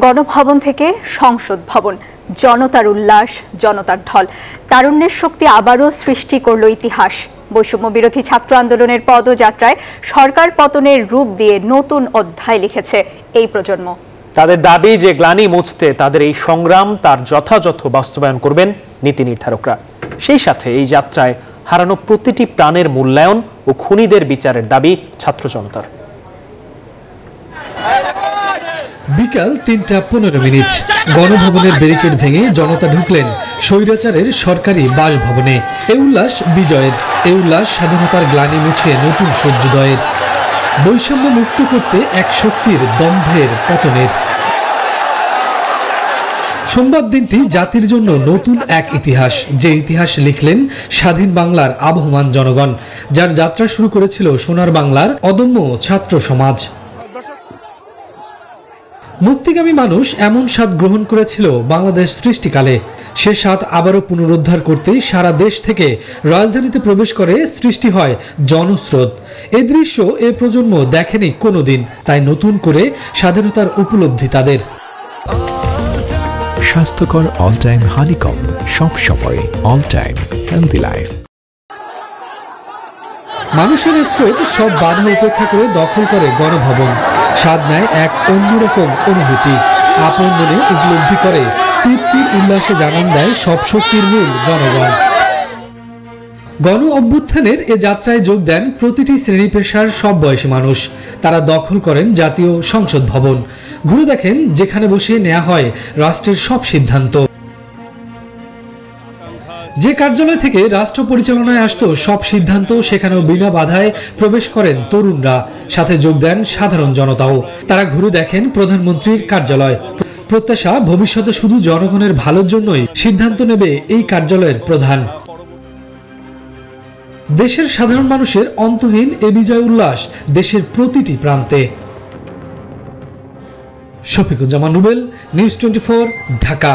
গণভবন থেকে সংসদ ভবন, জনতার উল্লাস, জনতার ঢল, তারুণ্যের শক্তি আবারও সৃষ্টি করল ইতিহাস। বৈষম্য বিরোধী ছাত্র আন্দোলনের পদযাত্রায় সরকার পতনের রূপ দিয়ে নতুন অধ্যায় লিখেছে এই প্রজন্ম। তাদের দাবি যে গ্লানি মুছতে তাদের এই সংগ্রাম তার যথাযথ বাস্তবায়ন করবেন নীতি নির্ধারকরা। সেই সাথে এই যাত্রায় হারানো প্রতিটি প্রাণের মূল্যায়ন ও খুনিদের বিচারের দাবি ছাত্র জনতার। বিকাল ৩:১৫। গণভবনের ব্যারিকেড ভেঙে জনতা ঢুকলেন স্বৈরাচারের সরকারি বাসভবনে। এ উল্লাস বিজয়ের, এ উল্লাস স্বাধীনতার গ্লানি মুছে নতুন সূর্যোদয়ের, বৈষম্য মুক্ত করতে এক শক্তির দম্ভের পতনের। সোমবার দিনটি জাতির জন্য নতুন এক ইতিহাস, যে ইতিহাস লিখলেন স্বাধীন বাংলার আবহমান জনগণ, যার যাত্রা শুরু করেছিল সোনার বাংলার অদম্য ছাত্র সমাজ। মুক্তিগামী মানুষ এমন স্বাদ গ্রহণ করেছিল বাংলাদেশ সৃষ্টিকালে, সে স্বাদ আবারও পুনরুদ্ধার করতে সারা দেশ থেকে রাজধানীতে প্রবেশ করে, সৃষ্টি হয় জনস্রোত। এ দৃশ্য এ প্রজন্ম দেখেনি কোনোদিন, তাই নতুন করে স্বাধীনতার উপলব্ধি তাদের। স্বাস্থ্যকর অল টাইম হানিকম, সব সময় অল টাইম হেলদি লাইফ। মানুষের স্রোত সব বাধা উপেক্ষা করে দখল করে গণভবন, স্বাদ নেয় এক অন্যরকম অনুভূতি। আপন মনে উপলব্ধি করে, তৃপ্তির উল্লাসে জানান দেয় সব শক্তির মূল জনগণ। গণ অভ্যুত্থানের এ যাত্রায় যোগ দেন প্রতিটি শ্রেণী পেশার সব বয়সী মানুষ। তারা দখল করেন জাতীয় সংসদ ভবন, ঘুরে দেখেন যেখানে বসে নেওয়া হয় রাষ্ট্রের সব সিদ্ধান্ত। যে কার্যালয় থেকে রাষ্ট্র পরিচালনায় আসতো সব সিদ্ধান্ত, সেখানেও বিনা বাধায় প্রবেশ করেন তরুণরা, সাথে যোগ দেন সাধারণ জনতাও। তারা ঘুরে দেখেন প্রধানমন্ত্রীর কার্যালয়। প্রত্যাশা, ভবিষ্যতে শুধু জনগণের ভালোর জন্যই সিদ্ধান্ত নেবে এই কার্যালয়ের প্রধান। দেশের সাধারণ মানুষের অন্তহীন এ বিজয় উল্লাস দেশের প্রতিটি প্রান্তে। শফিকুজ্জামান রুবেল, নিউজ 24, ঢাকা।